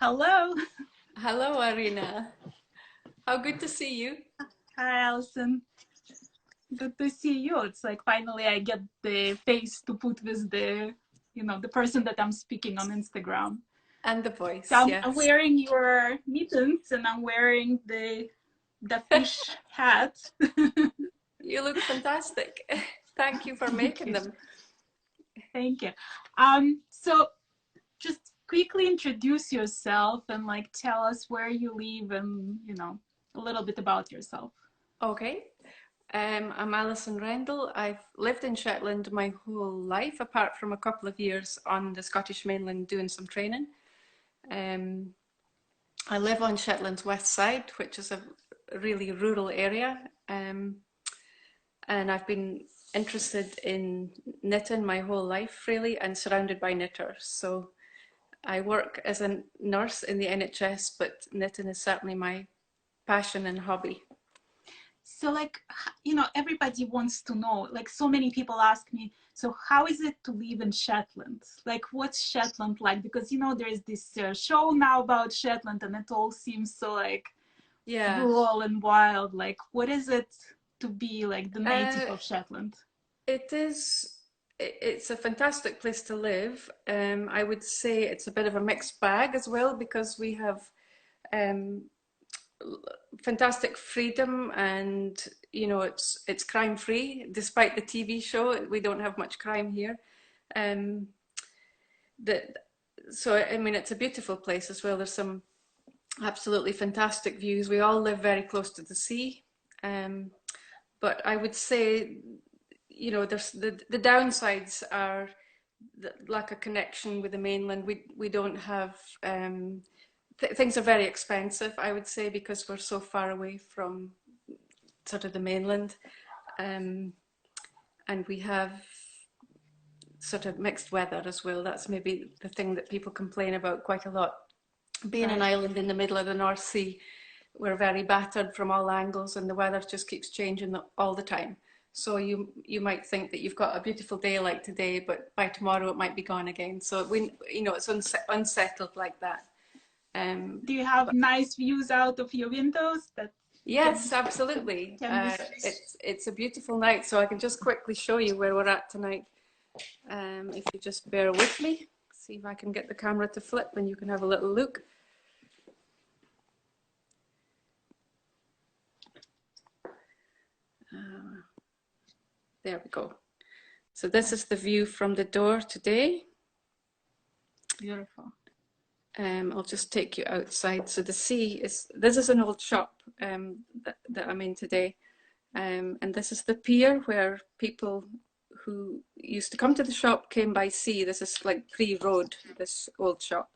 Hello. Hello, Arina. How good to see you. Hi, Alison. Good to see you. It's like finally I get the face to put with the person that I'm speaking on Instagram. And the So voice, I'm yes. wearing your mittens and I'm wearing the fish hat. You look fantastic. Thank you for Thank making you. them. Thank you. So just quickly introduce yourself and like tell us where you live and a little bit about yourself. Okay. I'm Alison Rendall. I've lived in Shetland my whole life, apart from a couple of years on the Scottish mainland doing some training. Um, I live on Shetland's west side, which is a really rural area. And I've been interested in knitting my whole life, really, and surrounded by knitters. So I work as a nurse in the NHS, but knitting is certainly my passion and hobby. So like, everybody wants to know, like so many people ask me, so how is it to live in Shetland? Like what's Shetland like? Because there's this show now about Shetland and it all seems so like Yeah, rural and wild. Like what is it to be like the native uh, of Shetland? it is. It's a fantastic place to live. I would say it's a bit of a mixed bag as well because we have um, fantastic freedom and it's crime free. Despite the TV show, we don't have much crime here. Um, that so I mean it's a beautiful place as well. There's some absolutely fantastic views. We all live very close to the sea, um, but I would say there's the downsides are the lack of connection with the mainland. We don't have things are very expensive, I would say, because we're so far away from sort of the mainland, um, and we have sort of mixed weather as well. That's maybe the thing that people complain about quite a lot. Being an Right. island in the middle of the North Sea, we're very battered from all angles, and the weather just keeps changing all the time. So you might think that you've got a beautiful day like today, but by tomorrow it might be gone again. So it's unsettled like that. Do you have But nice views out of your windows that can yes, can, absolutely. can be It's a beautiful night, so I can just quickly show you where we're at tonight. If you just bear with me, see if I can get the camera to flip, and you can have a little look. There we go. So this is the view from the door today. beautiful? I'll just take you outside. So the sea is, this is an old shop that I'm in today. And this is the pier where people who used to come to the shop came by sea. This is like pre-road, this old shop.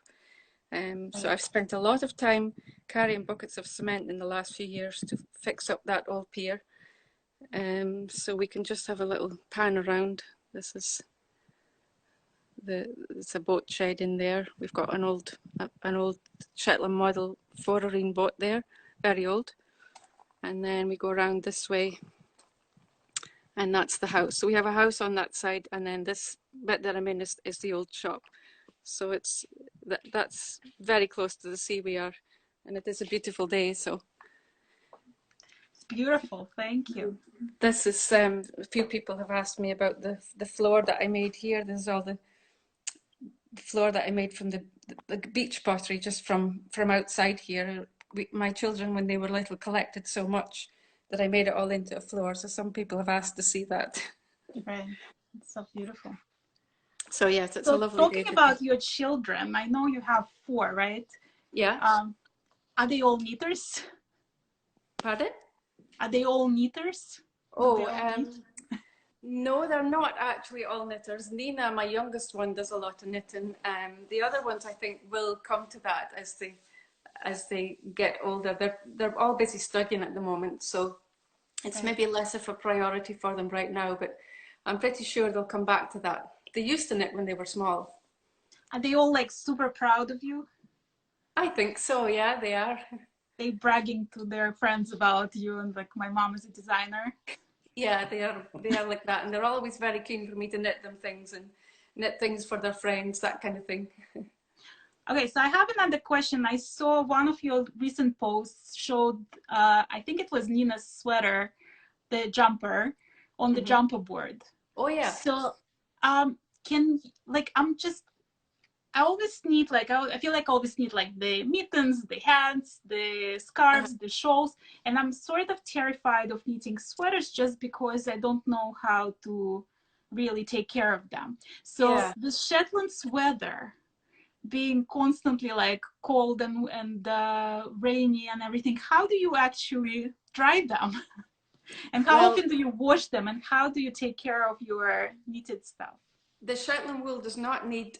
So I've spent a lot of time carrying buckets of cement in the last few years to fix up that old pier. So we can just have a little pan around. This is it's a boat shed in there. We've got an old Shetland model 4-arene boat there, very old. And then we go around this way, and that's the house. So we have a house on that side, and then this bit that I'm in is the old shop. So that's very close to the sea we are, and it is a beautiful day. So It's beautiful. Thank you. this is a few people have asked me about the floor that I made here. This is all the floor that I made from the beach pottery just from outside here. My children, when they were little, collected so much that I made it all into a floor. So some people have asked to see that. Right. It's so beautiful. So yes, it's a So lovely day talking today. about your children, I know you have four, right? Yeah. Are they all knitters? Pardon? Are they all knitters? Do they Oh, all knit? no, they're not actually all knitters. Nina, my youngest one, does a lot of knitting. The other ones, I think, will come to that as they get older. They're all busy studying at the moment, so it's Right. maybe less of a priority for them right now. But I'm pretty sure they'll come back to that. They used to knit when they were small. Are they all like super proud of you? I think so. Yeah, they are. They bragging to their friends about you and like my mom is a designer. Yeah, they are. They are like that, and they're always very keen for me to knit them things and knit things for their friends, that kind of thing. Okay, so I have another question. I saw one of your recent posts showed, I think it was Nina's sweater, the jumper, on the jumper board. Oh yeah. So, can, like, I always need, like, I feel like I always need, like, the mittens, the hats, the scarves, the shawls, and I'm sort of terrified of knitting sweaters just because I don't know how to really take care of them. So Yeah. the Shetland weather being constantly like cold and rainy and everything, how do you actually dry them? And how Well, often do you wash them? And how do you take care of your knitted stuff? the Shetland wool does not need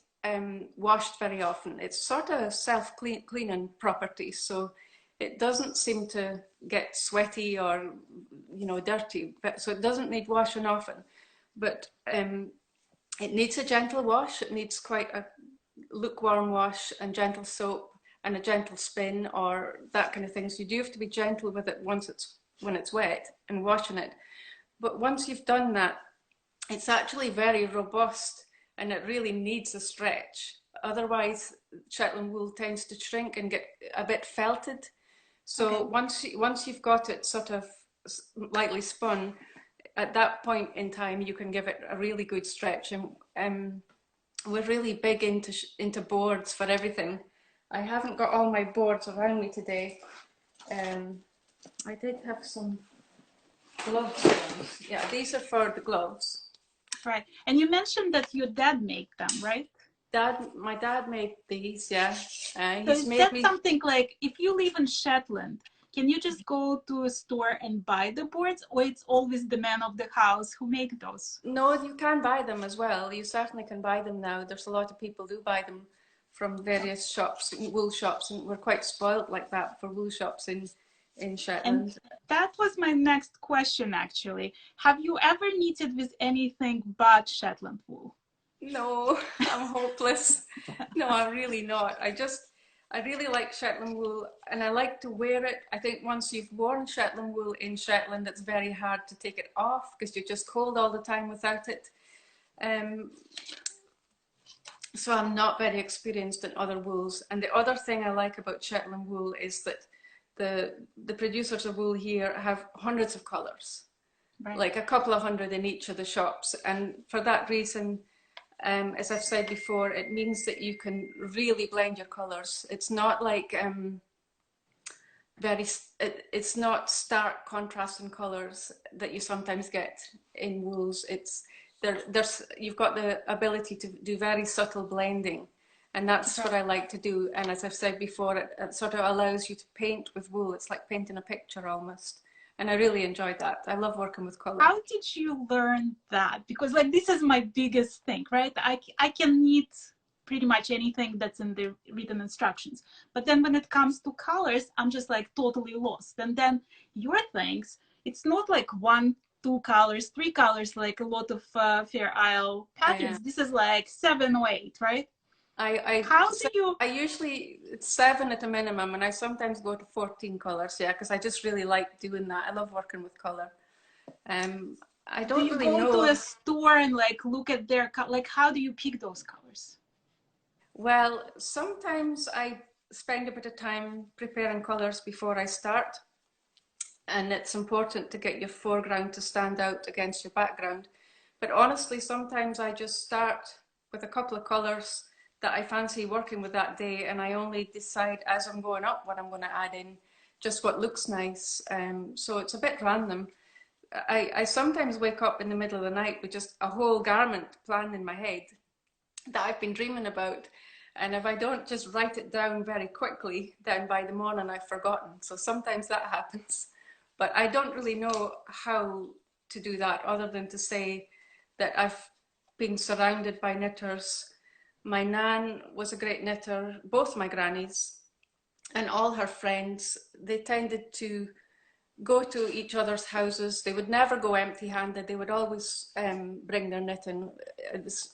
washed very often. It's sort of self-cleaning property, so it doesn't seem to get sweaty or, you know, dirty. So it doesn't need washing often, but it needs a gentle wash. It needs quite a lukewarm wash and gentle soap and a gentle spin or that kind of thing. So you do have to be gentle with it when it's wet and washing it. But once you've done that, it's actually very robust and it really needs a stretch. Otherwise, Shetland wool tends to shrink and get a bit felted. So once you've got it sort of lightly spun, at that point in time, you can give it a really good stretch. And we're really big into boards for everything. I haven't got all my boards around me today. I did have some gloves. Yeah, these are for the gloves. Right. And you mentioned that your dad made them, right? My dad made these, yeah. So He's is made that me. something like, if you live in Shetland, can you just go to a store and buy the boards, or it's always the man of the house who make those? No, you can buy them as well. You certainly can buy them now. There's a lot of people who buy them from various shops, wool shops, and we're quite spoilt like that for wool shops in Shetland. And that was my next question, actually. Have you ever knitted with anything but Shetland wool? No, I'm hopeless. No, I'm really not. I really like Shetland wool and I like to wear it. I think once you've worn Shetland wool in Shetland, it's very hard to take it off because you're just cold all the time without it. So I'm not very experienced in other wools. And the other thing I like about Shetland wool is that the producers of wool here have hundreds of colours, right, like a couple of hundred in each of the shops. And for that reason, as I've said before, it means that you can really blend your colours. It's not like it's not stark contrast in colours that you sometimes get in wools. You've got the ability to do very subtle blending, and that's what I like to do. And as I've said before, it sort of allows you to paint with wool. It's like painting a picture almost. And I really enjoyed that. I love working with colour. How did you learn that? Because like this is my biggest thing, right? I can knit pretty much anything that's in the written instructions. But then when it comes to colors, I'm just like totally lost. And then your things, it's not like 1, 2 colors, 3 colors, like a lot of Fairisle patterns. Yeah. This is like 7 or 8, right? I usually, it's 7 at a minimum, and I sometimes go to 14 colors, yeah, because I just really like doing that. I love working with color. I don't really know. Do you go to a store and like look at their, like how do you pick those colors? Well, sometimes I spend a bit of time preparing colors before I start, and it's important to get your foreground to stand out against your background. But honestly, sometimes I just start with a couple of colors that I fancy working with that day, and I only decide as I'm going up what I'm going to add in, just what looks nice. So it's a bit random. I sometimes wake up in the middle of the night with just a whole garment planned in my head that I've been dreaming about, and if I don't just write it down very quickly, then by the morning I've forgotten. So sometimes that happens, but I don't really know how to do that other than to say that I've been surrounded by knitters. My nan was a great knitter, both my grannies and all her friends. They tended to go to each other's houses. They would never go empty-handed. They would always bring their knitting.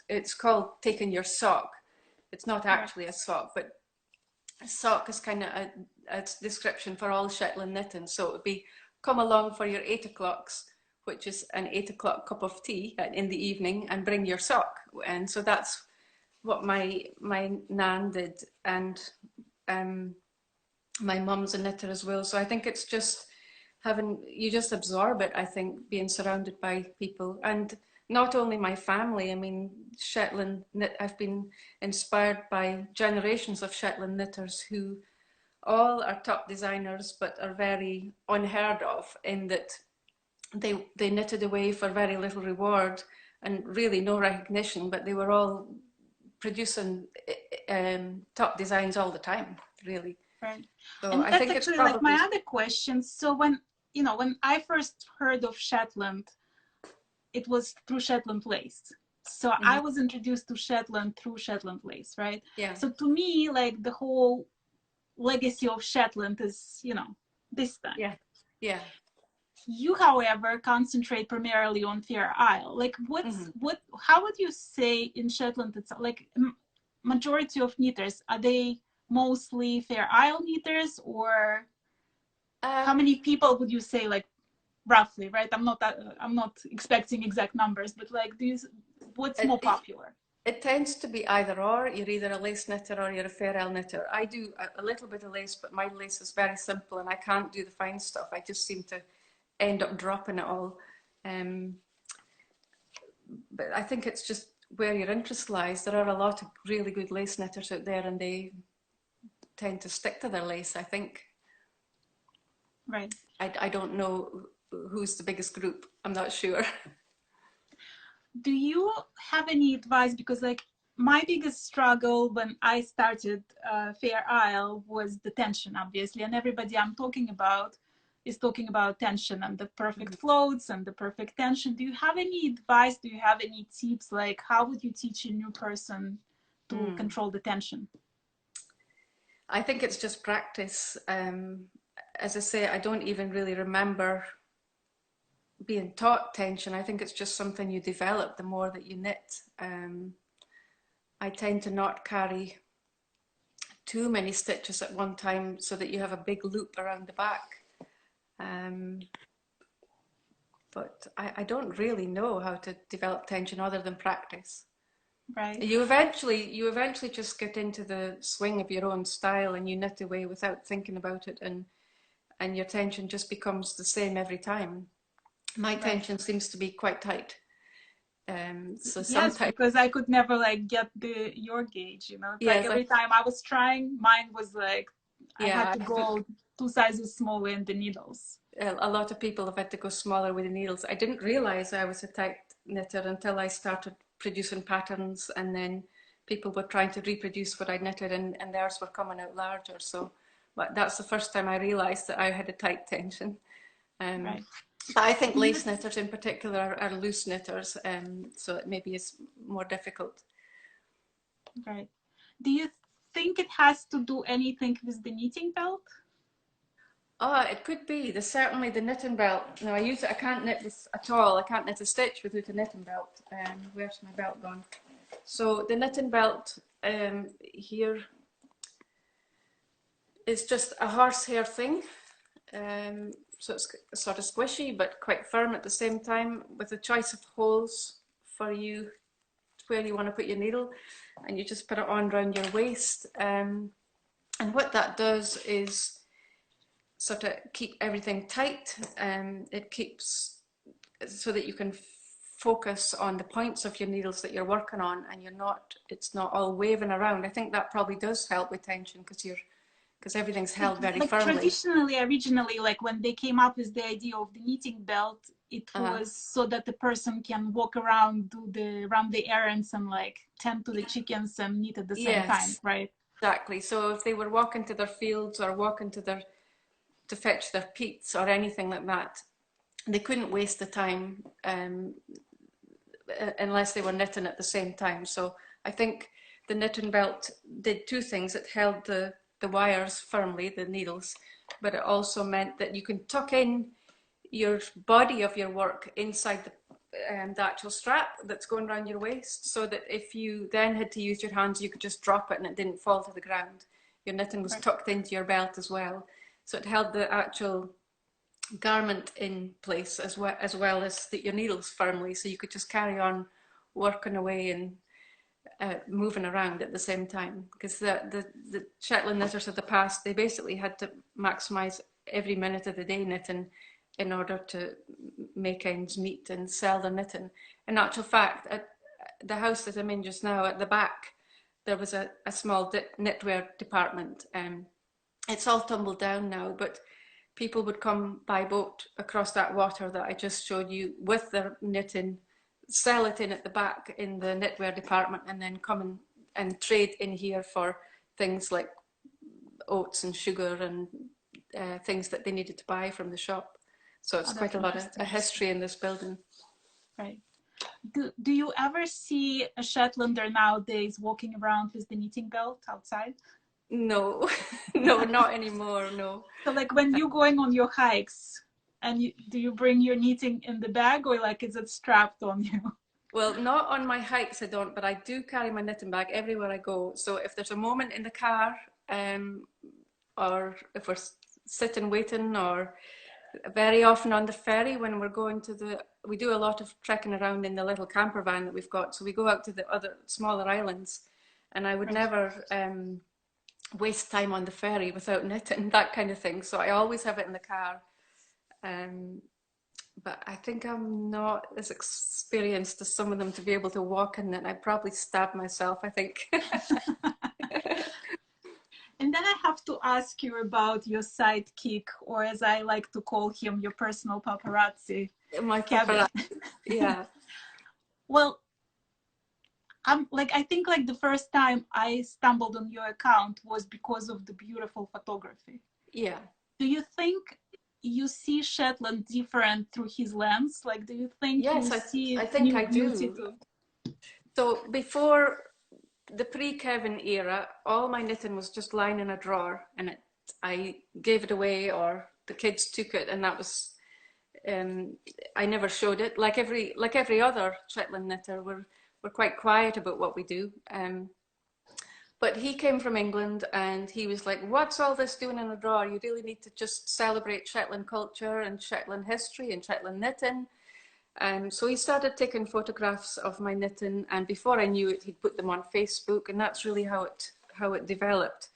It's called taking your sock. It's not actually a sock, but a sock is kind of a description for all Shetland knitting. So it would be come along for your 8 o'clocks, which is an 8 o'clock cup of tea in the evening, and bring your sock. And so that's what my nan did, and my mum's a knitter as well. So I think it's just you just absorb it, I think, being surrounded by people. And not only my family, I mean, Shetland knit, I've been inspired by generations of Shetland knitters who all are top designers, but are very unheard of in that they knitted away for very little reward and really no recognition, but they were all producing top designs all the time, really. Right. So And I that's think it's actually like probably... my other question. So when, you know, when I first heard of Shetland, it was through Shetland lace. So I was introduced to Shetland through Shetland lace, right? Yeah. So to me, like the whole legacy of Shetland is, you know, this time. Yeah. Yeah. You, however, concentrate primarily on Fair Isle. Like how would you say in Shetland, it's like majority of knitters, are they mostly Fair Isle knitters, or how many people would you say, like roughly, right? I'm not expecting exact numbers, but like what's more popular? It tends to be either or. You're either a lace knitter or you're a Fair Isle knitter. I do a little bit of lace, but my lace is very simple and I can't do the fine stuff. I just seem to end up dropping it all. But I think it's just where your interest lies. There are a lot of really good lace knitters out there and they tend to stick to their lace, I think. Right. I don't know who's the biggest group. I'm not sure. Do you have any advice? Because like my biggest struggle when I started Fair Isle was the tension, obviously, and everybody I'm talking about is talking about tension and the perfect floats and the perfect tension. Do you have any advice? Do you have any tips? Like how would you teach a new person to control the tension? I think it's just practice. As I say, I don't even really remember being taught tension. I think it's just something you develop the more that you knit. I tend to not carry too many stitches at one time so that you have a big loop around the back. But I don't really know how to develop tension other than practice. Right. You eventually just get into the swing of your own style and you knit away without thinking about it, and your tension just becomes the same every time. My tension seems to be quite tight. So sometimes, yes, because I could never like get your gauge, you know. It's like every time I was trying, mine was like I had to go 2 sizes smaller in the needles. A lot of people have had to go smaller with the needles. I didn't realize I was a tight knitter until I started producing patterns, and then people were trying to reproduce what I knitted, and theirs were coming out larger. So, but that's the first time I realized that I had a tight tension. Right. But I think lace knitters in particular are loose knitters, so it maybe is more difficult. Right. Do you think it has to do anything with the knitting belt? Oh, it could be. There's certainly the knitting belt. Now I can't knit this at all. I can't knit a stitch without a knitting belt. Where's my belt gone? So the knitting belt here is just a horsehair thing. So it's sort of squishy but quite firm at the same time, with a choice of holes for you where you want to put your needle, and you just put it on around your waist. And what that does is sort of keep everything tight. It keeps so that you can focus on the points of your needles that you're working on, and it's not all waving around. I think that probably does help with tension because everything's held very firmly. Traditionally, originally, like when they came up with the idea of the knitting belt, it was so that the person can walk around, run the errands and like tend to the chickens and knit at the same time, right? Exactly. So if they were walking to their fields or walking to fetch their peats or anything like that, they couldn't waste the time unless they were knitting at the same time. So I think the knitting belt did two things. It held the wires firmly, the needles, but it also meant that you can tuck in your body of your work inside the actual strap that's going around your waist, so that if you then had to use your hands, you could just drop it and it didn't fall to the ground. Your knitting was tucked into your belt as well. So it held the actual garment in place as well as your needles firmly, so you could just carry on working away. And moving around at the same time, because the Shetland knitters of the past, they basically had to maximize every minute of the day knitting in order to make ends meet and sell the knitting. In actual fact, at the house that I'm in just now, at the back, there was a small knitwear department. It's all tumbled down now, but people would come by boat across that water that I just showed you with their knitting, sell it in at the back in the knitwear department, and then come and trade in here for things like oats and sugar and things that they needed to buy from the shop. So it's quite a lot of a history in this building. Right. Do you ever see a Shetlander nowadays walking around with the knitting belt outside? No, no, not anymore, no. So like when you're going on your hikes, and do you bring your knitting in the bag, or like is it strapped on you? Well, not on my hikes I don't, but I do carry my knitting bag everywhere I go. So if there's a moment in the car, or if we're sitting waiting, or very often on the ferry when we're going to we do a lot of trekking around in the little camper van that we've got. So we go out to the other smaller islands, and I would never waste time on the ferry without knitting, that kind of thing. So I always have it in the car. But I think I'm not as experienced as some of them to be able to walk in it. I'd probably stab myself, I think. And then I have to ask you about your sidekick, or as I like to call him, your personal paparazzi. My paparazzi, yeah. Well, I think like the first time I stumbled on your account was because of the beautiful photography. Yeah. Do you think you see Shetland different through his lens? Like, do you think yes, I think I do. So before the pre-Kevin era, all my knitting was just lying in a drawer, and I gave it away, or the kids took it, and that was I never showed it. Like every other Shetland knitter, we're quite quiet about what we do. But he came from England, and he was like, what's all this doing in a drawer? You really need to just celebrate Shetland culture and Shetland history and Shetland knitting. So he started taking photographs of my knitting, and before I knew it, he'd put them on Facebook, and that's really how it developed.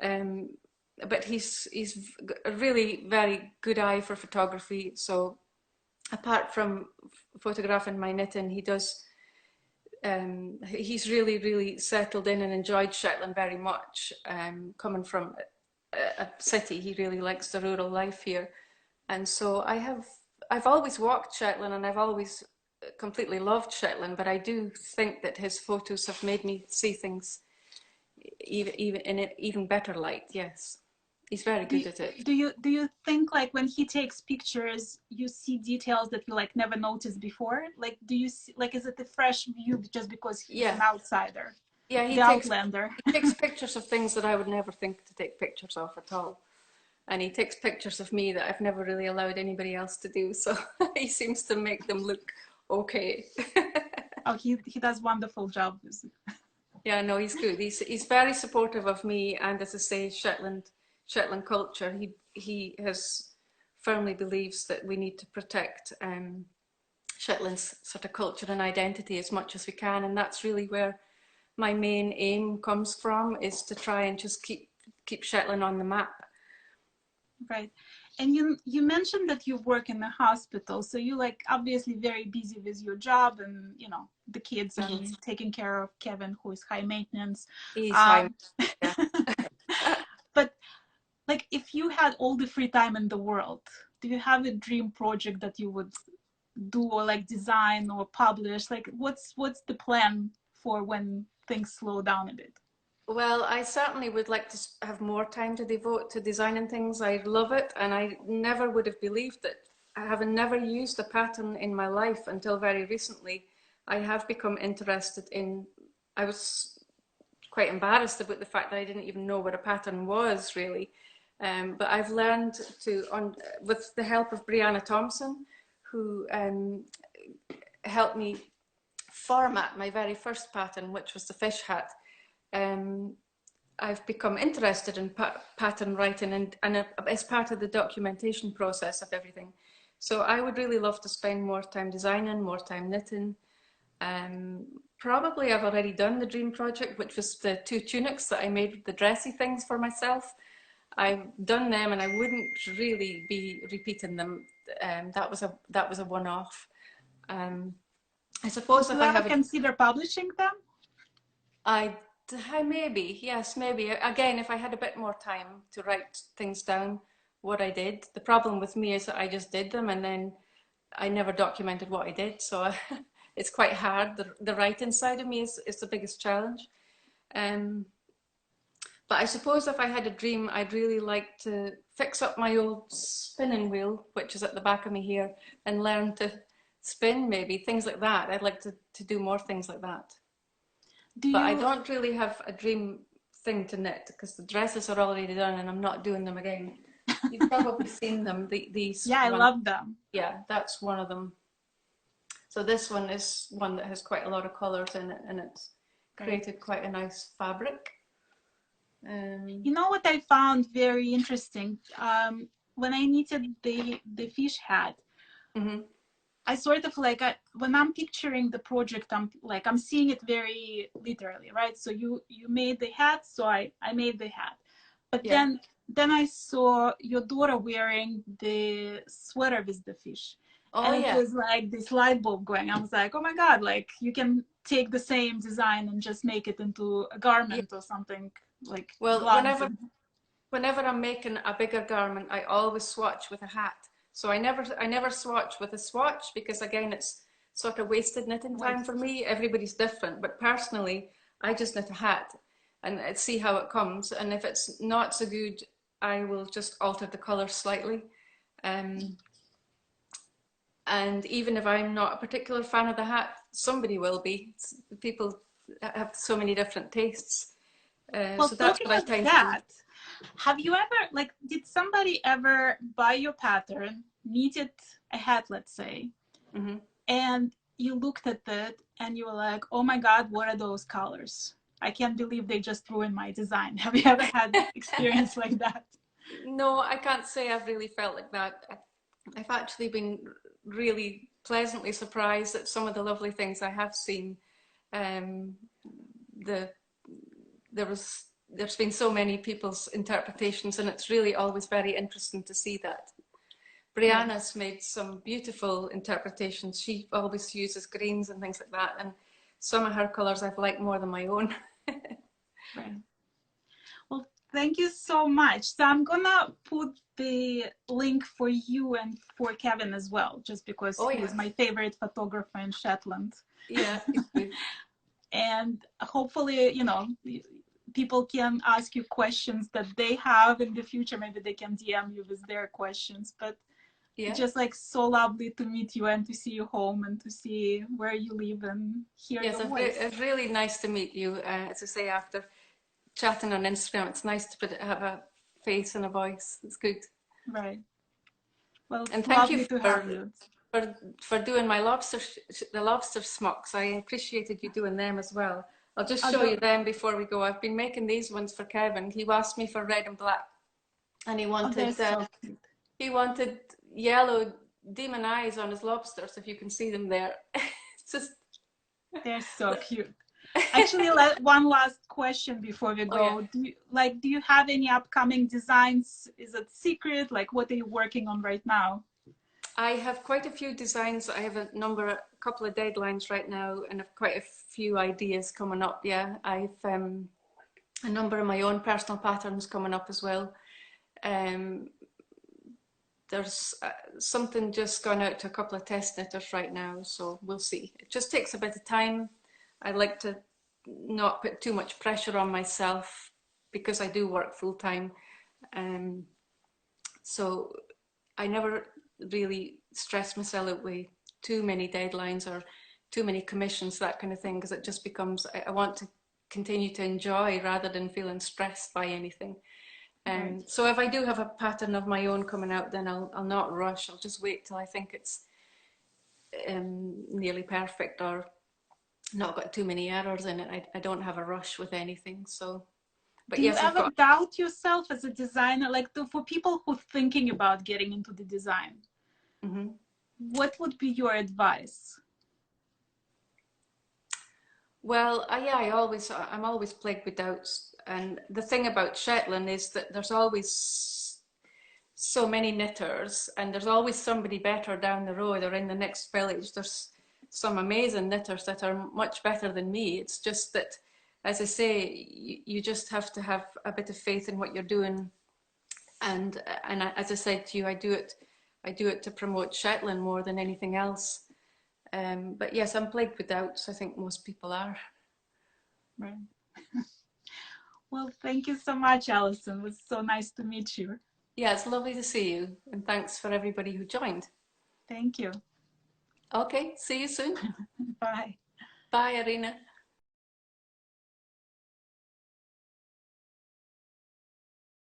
But he's a really very good eye for photography. So apart from photographing my knitting, he does. He's really settled in and enjoyed Shetland very much. Coming from a city, he really likes the rural life here, and so I've always walked Shetland, and I've always completely loved Shetland. But I do think that his photos have made me see things even in an even better light. Yes, he's very good at it. Do you think like when he takes pictures, you see details that you like never noticed before? Like, do you see, like, is it a fresh view just because he's an outsider? Yeah, he takes pictures of things that I would never think to take pictures of at all. And he takes pictures of me that I've never really allowed anybody else to do. So he seems to make them look okay. Oh, he does wonderful job. Yeah, no, he's good. He's very supportive of me, and as I say, Shetland culture. He has firmly believes that we need to protect Shetland's sort of culture and identity as much as we can, and that's really where my main aim comes from, is to try and just keep Shetland on the map. Right. And you mentioned that you work in the hospital, so you're like obviously very busy with your job and, you know, the kids and taking care of Kevin, who is high maintenance. He's high. Yeah. But like, if you had all the free time in the world, do you have a dream project that you would do, or like design or publish? Like, what's the plan for when things slow down a bit? Well, I certainly would like to have more time to devote to designing things. I love it, and I never would have believed that, having never used a pattern in my life until very recently, I have become interested in, I was quite embarrassed about the fact that I didn't even know what a pattern was really. But I've learned to, with the help of Brianna Thompson, who helped me format my very first pattern, which was the fish hat. I've become interested in pattern writing and as part of the documentation process of everything. So I would really love to spend more time designing, more time knitting, Probably I've already done the dream project, which was the 2 tunics that I made, the dressy things for myself. I've done them, and I wouldn't really be repeating them. That was a one-off. I suppose Would if you I ever have consider publishing them? I, maybe, yes, maybe. Again, if I had a bit more time to write things down, what I did. The problem with me is that I just did them, and then I never documented what I did. So it's quite hard. The writing side of me is the biggest challenge. Um, but I suppose if I had a dream, I'd really like to fix up my old spinning wheel, which is at the back of me here, and learn to spin, maybe, things like that. I'd like to do more things like that. Do But I you? don't really have a dream thing to knit because the dresses are already done and I'm not doing them again. You've probably seen them, these Yeah, I ones. love them. Yeah, that's one of them. So this one is one that has quite a lot of colours in it, and it's created quite a nice fabric. You know what I found very interesting? When I knitted the fish hat, Mm-hmm. I sort of like, when I'm picturing the project, I'm seeing it very literally, right? So you made the hat, so I made the hat. But Yeah. then I saw your daughter wearing the sweater with the fish. Oh, and it yeah. was like this light bulb going. I was like, oh my God, like you can take the same design and just make it into a garment or something, like Well, gloves. whenever I'm making a bigger garment, I always swatch with a hat. So I never swatch with a swatch because again, it's sort of wasted knitting time for me. Everybody's different, but personally, I just knit a hat and see how it comes. And if it's not so good, I will just alter the color slightly. And even if I'm not a particular fan of the hat, somebody will be. People have so many different tastes. Well, so that's talking what I of tend that, to have you ever, like, did somebody ever buy your pattern, knitted a hat, let's say, do. and you looked at it and you were like, oh my God, what are those colors? I can't believe they just ruined my design. Have you ever had experience like that? No, I can't say I've really felt like that. I've actually been really pleasantly surprised at some of the lovely things I have seen. Um, the there's been so many people's interpretations, and it's really always very interesting to see that. Brianna's made some beautiful interpretations. She always uses greens and things like that, and some of her colours I've liked more than my own. Right. Well, thank you so much. So I'm gonna put the link for you and for Kevin as well, just because he's my favorite photographer in Shetland. Yeah. And hopefully, you know, people can ask you questions that they have in the future. Maybe they can DM you with their questions. But it's just like so lovely to meet you and to see you home and to see where you live and hear your voice. It's really nice to meet you. As I say, after chatting on Instagram, it's nice to have a face and a voice. It's good. Right. Well, and thank you for doing my the lobster smocks. I appreciated you doing them as well. I'll just show you them before we go. I've been making these ones for Kevin. He asked me for red and black, and he wanted yellow demon eyes on his lobsters. If you can see them there, it's just they're so cute. Actually, one last question before we go. Do you have any upcoming designs? Is it secret? Like, what are you working on right now? I have quite a few designs. I have a couple of deadlines right now, and have quite a few ideas coming up. Yeah, I've a number of my own personal patterns coming up as well. There's something just gone out to a couple of test knitters right now, so we'll see. It just takes a bit of time. I like to not put too much pressure on myself because I do work full time. So I never really stress myself out with too many deadlines or too many commissions, that kind of thing, because it just becomes, I want to continue to enjoy rather than feeling stressed by anything. So if I do have a pattern of my own coming out, then I'll not rush. I'll just wait till I think it's nearly perfect or not got too many errors in it. I don't have a rush with anything. So, but do you ever doubt yourself as a designer? Like for people who are thinking about getting into the design, what would be your advice? Well, I'm always plagued with doubts. And the thing about Shetland is that there's always so many knitters, and there's always somebody better down the road or in the next village. There's some amazing knitters that are much better than me. It's just that, as I say, you just have to have a bit of faith in what you're doing. And as I said to you, I do it to promote Shetland more than anything else. But yes, I'm plagued with doubts. I think most people are. Right. Well, thank you so much, Alison. It was so nice to meet you. Yeah, it's lovely to see you, and thanks for everybody who joined. Thank you. Okay, see you soon. Bye. Bye, Irina.